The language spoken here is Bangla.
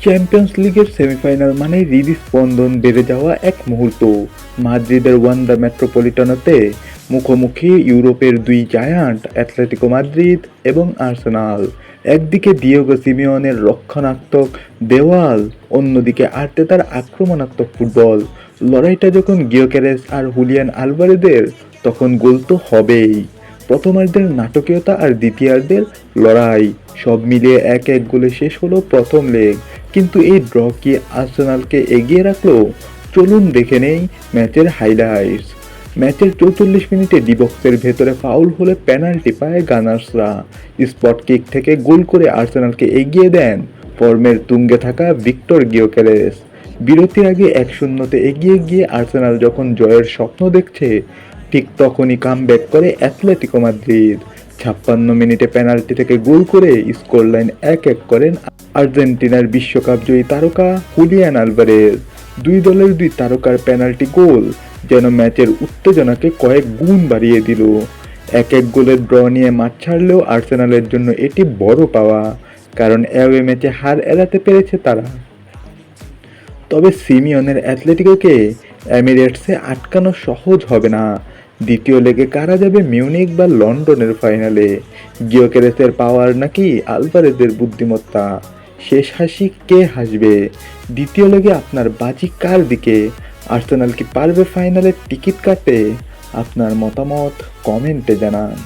চ্যাম্পিয়ন্স লিগের সেমিফাইনাল মানে হৃদস্পন্দন বেড়ে যাওয়া এক মুহূর্ত। মাদ্রিদের ওয়ান্দা মেট্রোপলিটানোতে মুখোমুখি ইউরোপের দুই জায়ান্ট অ্যাটলেটিকো মাদ্রিদ এবং আর্সেনাল। একদিকে দিয়েগো সিমিওনের রক্ষণাত্মক দেওয়াল, অন্যদিকে আর্তেতার আক্রমণাত্মক ফুটবল। লড়াইটা যখন গিয়োকেরেস আর হুলিয়ান আলভারেজের, তখন গোল তো হবেই। প্রথমার্ধের নাটকীয়তা আর দ্বিতীয়ার্ধের লড়াই সব মিলিয়ে 1-1 গোলে শেষ হলো প্রথম লেগ। কিন্তু এই ড্র কি আর্সেনালকে এগিয়ে রাখলো? চলুন দেখে নেই ম্যাচের হাইলাইটস। ম্যাচের 44 মিনিটে ডি বক্সের ভেতরে ফাউল হলে পেনাল্টি পায় গানার্সরা। স্পট কিক থেকে গোল করে আর্সেনালকে এগিয়ে দেন ফর্মের তুঙ্গে থাকা ভিক্টর গিয়োকেরেস। বিরতির আগে 1-0 এগিয়ে গিয়ে আর্সেনাল যখন জয়ের স্বপ্ন দেখছে, ঠিক তখনই কামব্যাক করে অ্যাটলেটিকো মাদ্রিদ। 56 মিনিটে পেনাল্টি থেকে গোল করে স্কোরলাইন 1-1 করেন আর্জেন্টিনার বিশ্বকাপজয়ী তারকা হুলিয়ান আলভারেজ। দুই দলের দুই তারকার পেনাল্টি গোল যেন ম্যাচের উত্তেজনাকে কয়েক গুণ বাড়িয়ে দিল। 1-1 গোলের ড্র নিয়ে মাঠ ছাড়লেও আর্সেনালের জন্য এটি বড় পাওয়া, কারণ অ্যাওয়ে ম্যাচে হার এড়াতে পেরেছে তারা। তবে সিমিওনের অ্যাটলেটিকোকে এমিরেটসে আটকানো সহজ হবে না। দ্বিতীয় লেগে কারা যাবে মিউনিক বা লন্ডনের ফাইনালে? গিয়োকেরেসের পাওয়ার নাকি আলভারেজের বুদ্ধিমত্তা? শেষ হাসি কে হাসবে? দ্বিতীয় লেগে আপনার বাজি কার দিকে? আর্সেনাল কি পারবে ফাইনালের টিকিট কাটতে? আপনার মতামত কমেন্টে জানান।